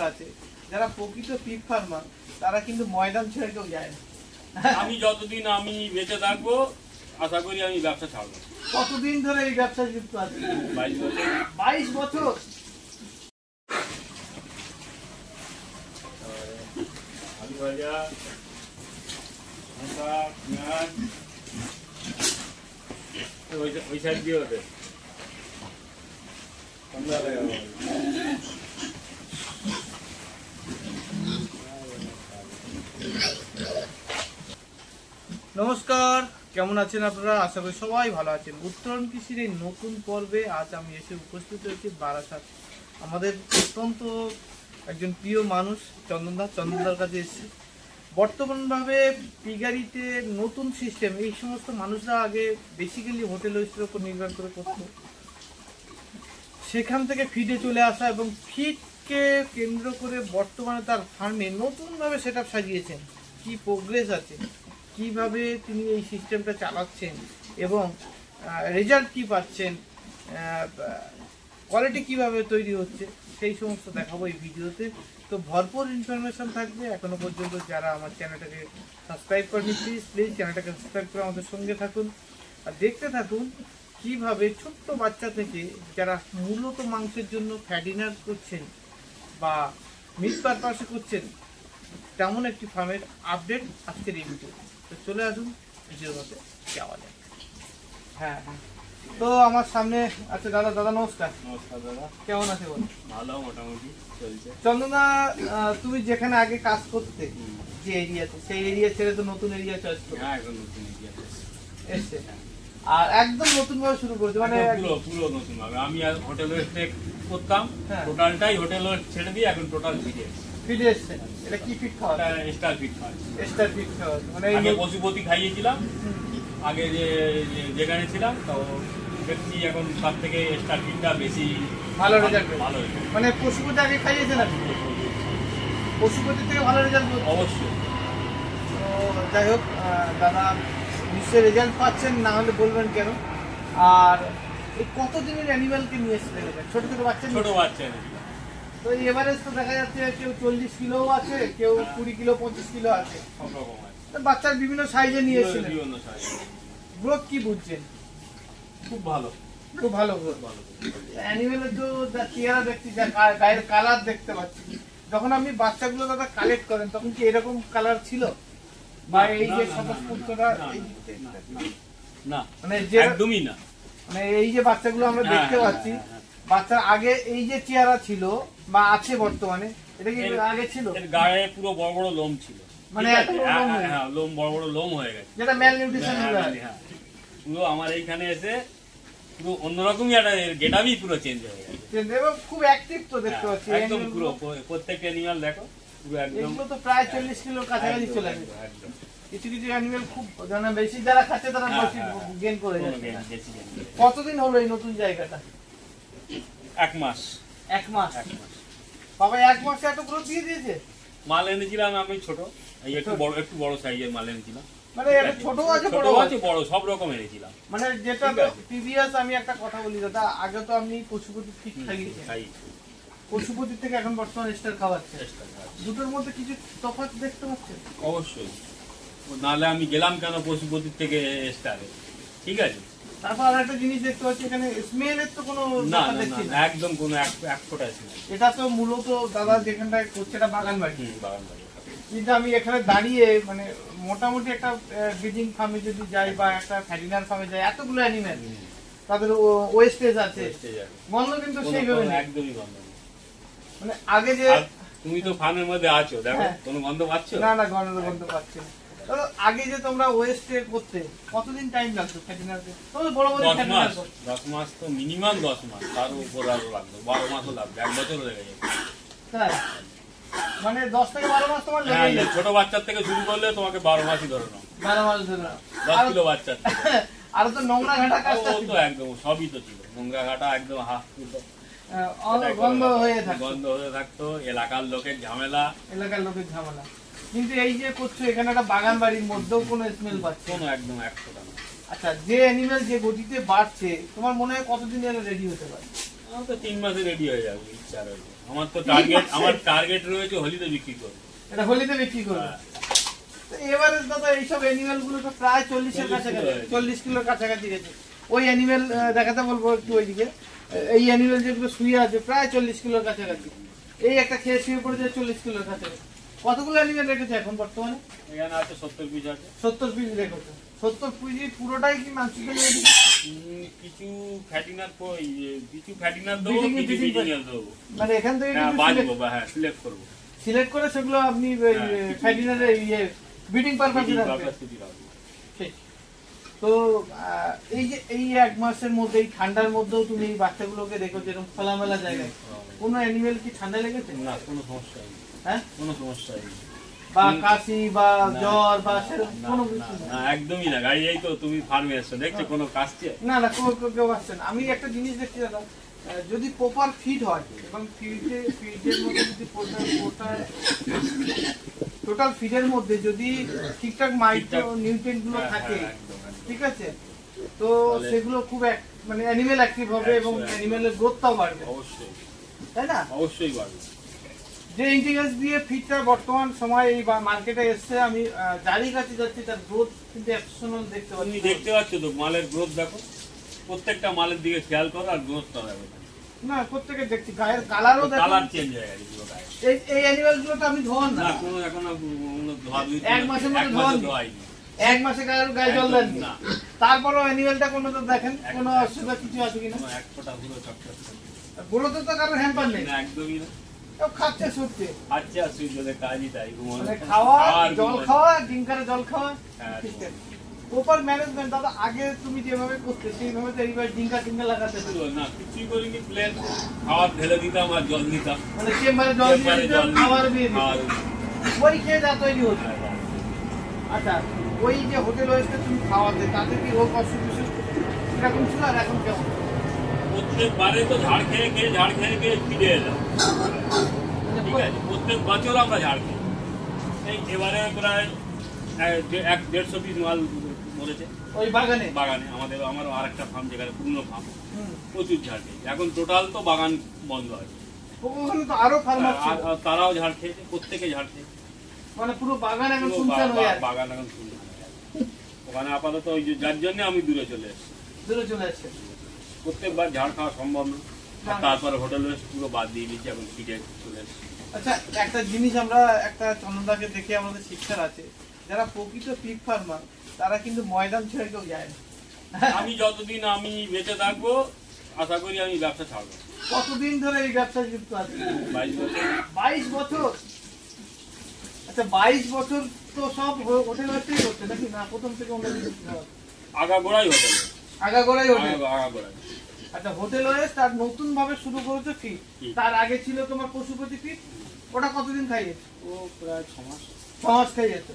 Farmer আছে, যারা প্রকৃত পিগ ফার্মার তারা কিন্তু ময়দান ছেড়ে কেউ যায় না। আমি যতদিন আমি বেঁচে থাকবো আশা করি আমি ব্যবসা ছাড়বো। কতদিন ধরে এই ব্যবসা যুক্ত আছে? 22 বছর। 22 বছর। আলু ভাজা, লঙ্কা, পেঁয়াজ ওই সাইড দিয়ে ওঠে। নমস্কার, কেমন আছেন আপনারা? আশা করি সবাই ভালো আছেন। উত্তরণ কৃষির এই নতুন পর্বে আজ আমি এসে উপস্থিত হয়েছি বারাসাত। আমাদের অত্যন্ত একজন প্রিয় মানুষ চন্দনদার কাছে এসেছি। বর্তমানভাবে পিগারিতে নতুন সিস্টেম, এই সমস্ত মানুষরা আগে বেসিক্যালি হোটেল ওয়েস্টের উপর নির্ভর করে করতো, সেখান থেকে ফিডে চলে আসা এবং ফিডকে কেন্দ্র করে বর্তমানে তার ফার্মে নতুনভাবে সেট আপ সাজিয়েছেন। কী প্রোগ্রেস আছে, কিভাবে তিনি এই সিস্টেমটা চালাচ্ছেন এবং রেজাল্ট কী পাচ্ছেন, কোয়ালিটি কিভাবে তৈরি হচ্ছে, সেই সমস্ত দেখাবো এই ভিডিওতে। তো ভরপুর ইনফরমেশন থাকবে। এখনো পর্যন্ত যারা আমার চ্যানেলটাকে সাবস্ক্রাইব করেনি প্লিজ চ্যানেলটাকে সাবস্ক্রাইব করে আমাদের সঙ্গে থাকুন আর দেখতে থাকুন কিভাবে ছোট্ট বাচ্চা থেকে যারা মূলত মাংসের জন্য ফ্যাটিনার করছেন বা মিট পারপাসে করছেন তেমন একটি ফার্মের আপডেট আজকের এই ভিডিও। তো চলে আসুন ভিডিওর মধ্যে যাওয়া যায়। হ্যাঁ, তো আমার সামনে আছে দাদা। নমস্কার। নমস্কার দাদা, কেমন আছে বল? ভালো, মোটামুটি চলছে। চন্দনা, তুমি যেখানে আগে কাজ করতে যে এরিয়াতে, সেই এরিয়া ছেড়ে তো নতুন এরিয়া চয়েস করতে? হ্যাঁ, একদম নতুন এরিয়া এসছে আর একদম নতুন ভাবে শুরু করেছে, মানে পুরো নতুন ভাবে। আমি আর হোটেল ওয়েস্টে করতাম, হ্যাঁ, টোটালটাই হোটেল ওয়েস্ট ছেড়ে দিয়ে এখন টোটাল ফিডে এসছে। এটা কি ফিড খাওয়া? স্টার ফিড খাওয়া। স্টার ফিড খাওয়া মানে আগে পশুপতি খাইয়েছিলাম, আগে যেখানে ছিলাম, তো দেখছি এখন সব থেকে স্টার ফিডটা বেশি ভালো রেজাল্ট। ভালো মানে পশুপতি আগে খাইয়েছেন আপনি? পশুপতির থেকে ভালো রেজাল্ট অবশ্যই। তো যাই হোক, দাদা নিশ্চয়ই রেজাল্ট পাচ্ছেন, না হলে বলবেন কেন। আর এই কতদিনের অ্যানিমালকে নিয়ে এসেছিলেন? ছোট বাচ্চা? ছোট বাচ্চা। তো এভারেজ তো দেখা যাচ্ছে কেউ 40 কিলোও আছে, কেউ 20 কিলো 25 কিলো আছে, সব রকম আছে। বাচ্চার বিভিন্ন সাইজে নিয়ে এসেছিলেন। বিভিন্ন সাইজ। গ্রোথ কি বুঝছেন? খুব ভালো, খুব ভালো গ্রোথ। অ্যানিমেলের তো যা চেহারা দেখছি, যা গায়ের কালার দেখতে পাচ্ছি, যখন আপনি বাচ্চাগুলো দাদা কালেক্ট করেন তখন কি এরকম কালার ছিল? বা এই যে স্বতঃস্ফূর্ততা, না মানে যে একদমই না, মানে এই যে বাচ্চাগুলো আমরা দেখতে পাচ্ছি, বাচ্চার আগে এই যে চেহারা ছিল বা আছে বর্তমানে, এটা কি আগে ছিল? এর গায়ে পুরো বড় বড় লোম ছিল, মানে লোম বড় বড় লোম হয়ে গেছে, যেটা ম্যাল নিউট্রিশন হয়ে গেছে। পুরো আমার এইখানে এসে পুরো অন্যরকমই একটা গেটআপই পুরো চেঞ্জ হয়ে গেছে। এবং খুব অ্যাক্টিভ তো দেখতে পাচ্ছি একদম পুরো প্রত্যেকটা অ্যানিমাল দেখো পুরো একদম। এগুলো তো প্রায় 40 কিলোর কাছাকাছি চলে আসে। একদম কিছু অ্যানিমাল খুব বেশি যারা খাচ্ছে তারা বেশি গেইন করে যাচ্ছে। কতদিন হলো এই নতুন জায়গাটা? 1 মাস। 1 মাস? বাবা 1 মাসে এত গ্রোথ দিয়ে দিয়েছে? মাল এনেছিলাম আমি ছোট, এই একটু বড় সাইজের মাল এনেছিলাম। মানে এটা ছোট আছে বড় সব রকম এনেছিলাম। মানে যেটা প্রিভিয়াস, আমি একটা কথা বলি দাদা, আগে তো আপনি পশুপতি ঠিক খাইয়েছেন, পশুপতির থেকে এখন বর্তমানে স্টার খাওয়াচ্ছে, দুটোর মধ্যে কিছু তফাৎ দেখতে পাচ্ছেন? অবশ্যই, নাহলে আমি গেলাম কেন পশুপতির থেকে স্টারে? ঠিক আছে। তারপর আর একটা জিনিস দেখতে পাচ্ছি, এখানে স্মেলের তো কোনো ব্যাপার দেখছি না, একদম কোনো এক ফোঁটা স্মেল। এটা তো মূলত দাদা যেখানটায় করছে এটা বাগান বাড়ি। কিন্তু আমি এখানে দাঁড়িয়ে মানে মোটামুটি একটা ব্রিডিং ফার্মে যদি যাই বা একটা ফ্যাটিনার ফার্মে যাই, এতগুলো অ্যানিমেল, তাদের ওয়েস্টেজ আছে, গন্ধ কিন্তু সেইভাবে একদমই গন্ধ। মানে আগে যে তুমি তো ফার্মের মধ্যে আছো, দেখো কোনো গন্ধ পাচ্ছো? না, গন্ধ পাচ্ছি না। আগে যে তোমরা ওয়েস্টে করতে কতদিন টাইম লাগতো ফ্যাটিনারকে? তোমরা বড় 10 মাস তো মিনিমাম, 10 মাস, তার উপর আরো লাগতো, 12 মাসও লাগবে, 1 বছরও লেগে যাবে। তাই মানে 10 থেকে 12 মাস তোমার লেগে যাবে। ছোট বাচ্চার থেকে শুরু করলে তোমাকে 12 মাসই ধরে নাও। 12 মাস ধরে নাও। 10 কিলো বাচ্চার আর তো নোংরা ঘাটা কাজটা তো একদম সবই তো ছিল, নোংরা ঘাটা একদম গন্ধ হয়ে থাকতো, এলাকার লোকের ঝামেলা। কিন্তু এই যে করছো এখানে একটা বাগান বাড়ির মধ্যেও কোনো স্মেল পাচ্ছে? কোনো একদম 100 টাকা। আচ্ছা, যে অ্যানিমেল যে গতিতে বাড়ছে, তোমার মনে হয় কতদিন এর রেডি হতে পারে? আমার তো 3 মাসে রেডি হয়ে যাবে, ইচ্ছা রয়েছে। আমার টার্গেট রয়েছে হোলিতে বিক্রি করব। এটা হোলিতে বিক্রি করবে। এবারে দাদা এইসব অ্যানিমেল গুলো তো প্রায় 40-এর কাছাকাছি, 40 কিলোর কাছাকাছি গেছে। ওই অ্যানিমেল দেখাতে বলবো একটু ওইদিকে। এই অ্যানিমেল যেগুলো শুয়ে আছে প্রায় 40 কিলোর কাছাকাছি। এই একটা খেয়ে শুয়ে পড়েছে 40 কিলোর কাছাকাছি। কতগুলো অ্যানিমেল রেখেছে এখন বর্তমানে? এখানে আছে 70 পিস আছে। 70 পিস রেখেছে। 70 পিস পুরোটাই কি মাংস তৈরি? কিছু ফ্যাটিনার দেবো, কিছু বিজিনিয়ার দেবো। মানে এখান থেকে সিলেক্ট করবো, সিলেক্ট করে সেগুলো আপনি ফ্যাটিনারে ব্রিডিং পারপাসে রাখবেন। তো এই যে এই 1 মাসের মধ্যে এই ঠান্ডার মধ্যেও তুমি এই বাচ্চাগুলোকে দেখো যেরকম খোলামেলা জায়গায়, কোনো অ্যানিমেল কি ঠান্ডা লেগেছে? না, কোনো সমস্যা নেই। হ্যাঁ, কোনো সমস্যা নেই। বা কাশি বা জ্বর বা সেরকম কোনো কিছু না, একদমই না। গাড়ি এই তো তুমি ফার্মে এসছো, দেখছো কোনো কাশছে? না না, কেউ আসছে না। আমি একটা জিনিস দেখছি দাদা, যদি প্রপার ফিড হয় এবং ফিডের মধ্যে যদি টোটাল ফিডের মধ্যে যদি ঠিকঠাক মাইক্রো নিউট্রিয়েন্ট গুলো থাকে, ঠিক আছে, তো সেগুলো খুব মানে অ্যানিমেল অ্যাক্টিভ হবে এবং অ্যানিমেলের গ্রোথটাও বাড়বে। অবশ্যই, তাই না? অবশ্যই বাড়বে। যে ইন্টিগ্রেস দিয়ে ফিডটা বর্তমান সময় এই মার্কেটে এসছে, আমি যারই কাছে যাচ্ছি তার গ্রোথ কিন্তু এক্সেপশনাল দেখতে পাচ্ছি। তুমি দেখতে পাচ্ছ তো মালের গ্রোথ, দেখো প্রত্যেকটা মালের দিকে খেয়াল করো আর গ্রোথটা দেখো। না, প্রত্যেকে দেখছি গায়ের কালারও দেখো, কালার চেঞ্জ হয়ে গেছে পুরো গায়ে। এই অ্যানিমেল গুলো তো আমি ধোয়ান না, কোনো এখনো ধোয়া দুই 1 মাসের মধ্যে ধোয়াইনি। 1 মাসে গায়ে জল দেন না, তারপরও অ্যানিমেলটা কোনো তো দেখেন কোনো অসুবিধা কিছু আছে কিনা? এক ফোঁটা পুরো চকচক গুলোতে তো কারোর হ্যাম্পার নেই, না, একদমই না। খাচ্ছে সত্যি। আচ্ছা, সুইজদের কাজই তাই, মানে খাওয়া, জল খাওয়া, ডিঙ্কারে জল খাওয়া, প্রপার ম্যানেজমেন্ট। দাদা আগে তুমি যেভাবে করতে সেইভাবে তো এইবার ডিঙ্কা লাগাতে না, কিছুই করিনি। প্লেন খাবার ঢেলে দিতাম আর জল দিতাম, মানে চেম্বারে জল দিয়ে দিতাম, খাবার দিয়ে দিতাম, ওই খেয়ে যা তৈরি হতো। আচ্ছা, ওই যে হোটেল ওয়েস্টে তুমি খাওয়াতে, তাতে কি রোগ অসুখ বিসুখ এরকম ছিল আর এখন কেমন? প্রত্যেকবারে তো ঝাড় খেয়ে ফিরে এলাম, ঠিক আছে। প্রত্যেক বছর আমরা ঝাড় খেয়ে, এবারে প্রায় 150 পিস মাল মরেছে ওই বাগানে। আমারও আরেকটা ফার্ম, যেখানে পুরনো ফার্ম, প্রচুর ঝাড় খেয়েছে। এখন টোটাল তো বাগান বন্ধ আছে, ওখানে তো আরো ফার্ম আছে, তারাও ঝাড় খেয়েছে, প্রত্যেকে ঝাড় খেয়েছে। মানে পুরো বাগান এখন শুনশান হয়ে আছে। বাগান এখন শুনশান ওখানে আপাতত ওই যার জন্য আমি দূরে চলে এসেছি। প্রত্যেকবার ঝাড় খাওয়া সম্ভব না, তারপরে হোটেল পুরো বাদ দিয়ে দিচ্ছি, এখন ফিরে চলে এসেছি। আচ্ছা, একটা জিনিস আমরা একটা চন্দনদাকে দেখে আমাদের শিক্ষার আছে, যারা প্রকৃত পিগ ফার্মার তারা কিন্তু ময়দান ছেড়ে কেউ যায় না। আমি যতদিন আমি বেঁচে থাকবো আশা করি আমি ব্যবসা ছাড়বো। কতদিন ধরে এই ব্যবসায় যুক্ত আছে? 22 বছর। 22 বছর? আচ্ছা, 22 বছর তো সব হোটেল হচ্ছেই করছে নাকি? না, প্রথম থেকে অন্য কিছু? আগাগোড়াই হোটেল। আগাগোড়াই হোটেল। আগাগোড়াই। আচ্ছা, হোটেল ওয়েস্ট আর নতুন ভাবে শুরু করেছে ফিড, তার আগে ছিল তোমার পশুপতি ফিড, ওটা কতদিন খাইয়েছে? ও প্রায় 6 মাস। 6 মাস খাইয়েছে।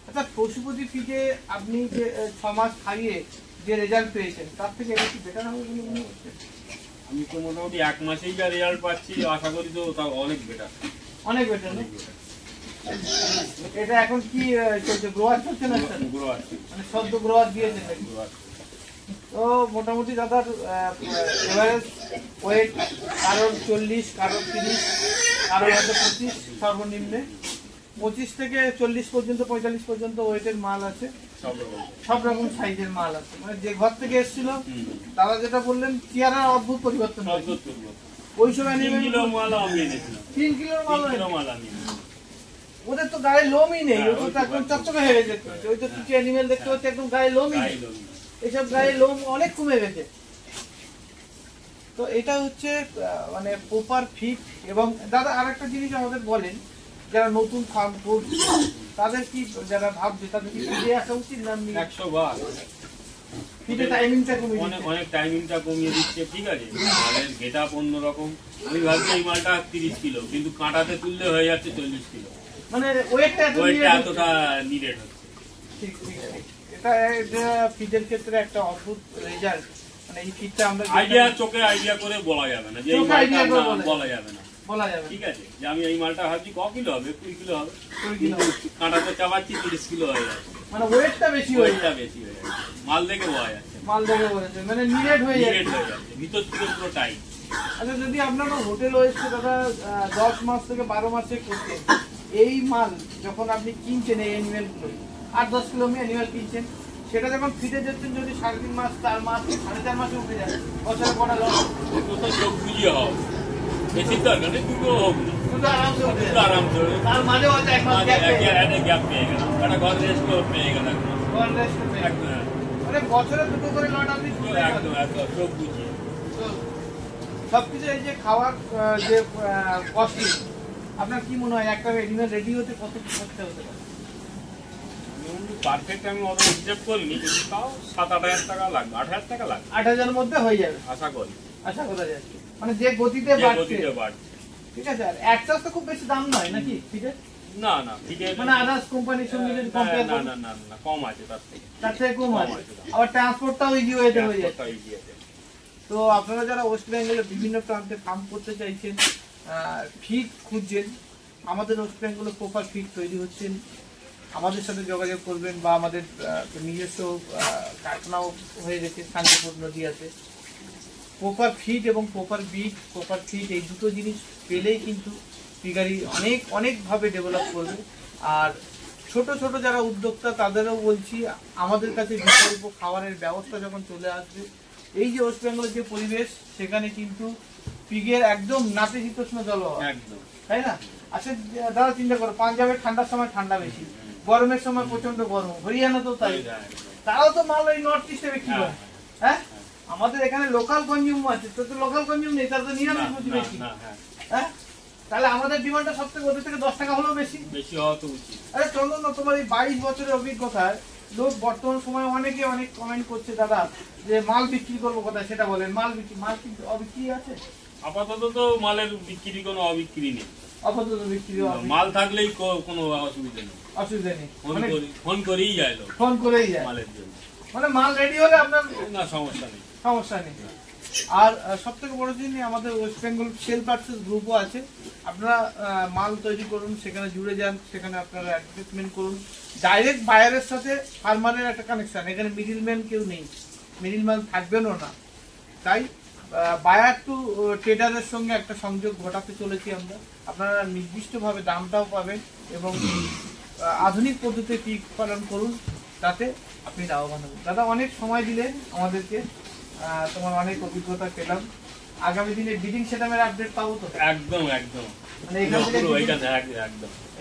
আচ্ছা, পশুপতি ফিডে আপনি যে 6 মাস খাইয়ে যে রেজাল্ট পেয়েছেন, তার থেকে এটা কি বেটার হবে বলে মনে হচ্ছে? আমি তো মোটামুটি 1 মাসেই যা রেজাল্ট পাচ্ছি, আশা করি তো তাও অনেক বেটার। অনেক বেটার না? এটা এখন কি চলছে, গ্রোয়ার চলছে না? গ্রোয়ার, মানে সদ্য গ্রোয়ার দিয়েছে নাকি? তো মোটামুটি দাদার এভারেজ ওয়েট কারোর 40, কারোর 30, কারোর হয়তো 25, সর্বনিম্নে 25 থেকে 40 পর্যন্ত, 45 পর্যন্ত ওয়েটের মাল আছে, সব রকম সাইজের মাল আছে। মানে যে ঘর থেকে এসেছিল দাদা যেটা বললেন, চেহারার অদ্ভুত পরিবর্তন হয়েছে। ওই সময় 3 কিলোর মাল আমি, ওদের তো গায়ে লোমই নেই, ওদের তো একদম চকচকে হয়ে গেছে। ওই তো কিছু অ্যানিমেল দেখতে পাচ্ছি একদম গায়ে লোমই নেই, এইসব গায়ে লোম অনেক কমে গেছে। তো এটা হচ্ছে মানে প্রপার ফিট। এবং দাদা আরেকটা জিনিস আমাদের বলেন, যারা নতুন ফার্ম করছে তাদের কি, যারা ভাবছে তাদের কি ফিরে আসা উচিত না? 100 বার ফিটে টাইমিংটা কমিয়ে দিচ্ছে, অনেক টাইমিংটা কমিয়ে দিচ্ছে, ঠিক আছে। মালের গেটআপ অন্যরকম। আমি ভাবছি এই মালটা 30 কিলো, কিন্তু কাঁটাতে তুললে হয়ে যাচ্ছে 40 কিলো। মানে ওয়েটটা এতটা নিডেড হচ্ছে। ঠিক ঠিক। এটা ফিডের ক্ষেত্রে একটা অদ্ভুত রেজাল্ট। মানে এই ফিডটা আমরা চোখে আইডিয়া করে বলা যাবে না, যে এই মালটা বলা যাবে না, ঠিক আছে। যে আমি এই মালটা ভাবছি ক কিলো হবে, 20 কিলো হবে, কাঁটাতে চাপাচ্ছি 30 কিলো হয়ে যাচ্ছে। মানে ওয়েটটা বেশি হয়ে যাচ্ছে, মাল দেখে বোঝা যাচ্ছে, মানে নিডেড হয়ে যাচ্ছে, ভিতর থেকে পুরো টাইট। আচ্ছা, যদি আপনারা হোটেল এসে দাদা 10 মাস থেকে 12 মাসে করছেন, এই মাল যখন আপনি কিনছেন এই অ্যানিমেল গুলো 8-10 কিলো অ্যানিমেল কিনছেন, সেটা যখন ফিরে যাচ্ছেন যদি 3.5 মাস 4 মাস 4.5 মাসে উঠে যায়, বছরে কটা লস? তো চোখ বুঝিয়ে হোক, বেশি দরকার নেই, দুটো হোক না, শুধু আরামসে উঠে দুটো যায়। আরামসে হবে। তার মাঝে হয়তো 1 মাস গ্যাপ পেয়ে যায়। একটা গ্যাপ পেয়ে গেলাম, একটা ঘর রেস্ট পেয়ে গেলাম, ঘর rest পেয়ে যায়। একদম মানে বছরে দুটো করে লট আপনি শুনতে পাবেন। একদম একদম চোখ বুঝিয়ে। তো সবকিছু এই যে খাওয়ার যে কস্টিং, আপনার কি মনে হয় একটা অ্যানিমেল রেডি হতে কত কি খরচা হতে পারে? পারফেক্ট আমি অত হিসাব করিনি, কিন্তু তাও 7-8 হাজার টাকা লাগবে, 8,000 টাকা লাগবে 8,000 এর মধ্যে হয়ে যাবে আশা করি। আশা করা যাচ্ছে, মানে যে গতিতে যে বাড়ছে। গতিতে বাড়ছে। ঠিক আছে, আর অ্যাডসাস তো খুব বেশি দাম নয় নাকি? ঠিক আছে, না না ঠিক আছে, মানে আদার্স কোম্পানির সঙ্গে যদি কম্পেয়ার না করেন না না না কম আছে তার থেকে। তার থেকে কম কম আছে। আছে দাম। আবার ট্রান্সপোর্টটাও ইজি হয়ে যাবে। ট্রান্সপোর্টটা easy আছে। তো আপনারা যারা ওয়েস্ট বেঙ্গলে বিভিন্ন প্রান্তে ফার্ম করতে চাইছেন, ফিড খুঁজছেন, আমাদের ওয়েস্ট বেঙ্গলে প্রপার ফিড তৈরি হচ্ছেন, আমাদের সাথে যোগাযোগ করবেন, বা আমাদের নিজস্ব কারখানাও হয়ে গেছে শান্তিপুর নদীয়াতে। প্রপার ফিড এবং প্রপার বিট, প্রপার ফিড এই দুটো জিনিস পেলেই কিন্তু পিগারি অনেকভাবে ডেভেলপ করবে। আর ছোট ছোট যারা উদ্যোক্তা তাদেরও বলছি, আমাদের কাছে বিকল্প খাবারের ব্যবস্থা যখন চলে আসবে, এই যে ওয়েস্ট বেঙ্গলের যে পরিবেশ, সেখানে কিন্তু পিগের একদম নাতিশীতোষ্ণ জলবায়ু, একদম তাই না? আচ্ছা দাদা, চিন্তা করো, পাঞ্জাবে ঠান্ডার সময় ঠান্ডা বেশি, গরমের সময় প্রচন্ড গরম, হরিয়ানা তো তাই, তারাও তো মাল ওই নর্থ ইস্টে বিক্রি করে। হ্যাঁ, আমাদের এখানে লোকাল কনজিউম আছে, তো লোকাল কনজিউম নেই, তারা তো নিরামিষ ভোজী বেশি। হ্যাঁ, তাহলে আমাদের ডিমান্ডটা সবথেকে ওদের থেকে 10 টাকা হলেও বেশি। বেশি হওয়া তো উচিত। আরে চলো না, তোমার এই 22 বছরের অভিজ্ঞতায় লোক বর্তমান সময়ে অনেক কমেন্ট করছে, দাদা যে মাল বিক্রি করবো কোথায় সেটা বলেন। মাল কি অবিক্রি আছে? আপাতত তো মালের বিক্রি কোনো অবিক্রি নেই, আপাতত বিক্রি মাল থাকলেই কোনো অসুবিধা নেই, অসুবিধা নেই, ফোন করেই যায় লোক ফোন করেই যায় মালের জন্য, মানে মাল রেডি হলে আপনার না সমস্যা নেই। সমস্যা নেই। আর সব থেকে বড় জিনিস, আমাদের ওয়েস্ট বেঙ্গল সেল পারচেজ গ্রুপও আছে, আপনারা মাল তৈরি করুন, সেখানে জুড়ে যান, সেখানে আপনারা অ্যাডভার্টাইজমেন্ট করুন, ডাইরেক্ট বায়ারের সাথে ফার্মারের একটা কানেকশন, এখানে মিডিলম্যান কেউ নেই, মিডিলম্যান থাকবেনও না। তাই বায়ার টু ট্রেডারের সঙ্গে একটা সংযোগ ঘটাতে চলেছি আমরা। আপনারা নির্দিষ্টভাবে দামটাও পাবেন এবং আধুনিক পদ্ধতিতে পিক পালন করুন, তাতে আপনি লাভবান হবেন। দাদা, অনেক সময় দিলেন আমাদেরকে, তোমার অনেক অভিজ্ঞতা পেলাম। আগামী দিনে বিডিং সেটআপের আপডেট পাবো তো? একদম একদম, মানে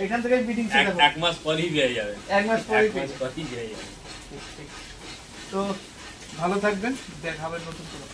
এখান থেকে বিডিং সেটআপ 1 মাস পরেই পেয়ে যাবে, 1 মাস পরেই 1 মাস পরেই পেয়ে যাবে। তো ভালো থাকবেন, দেখা হবে নতুন কোনো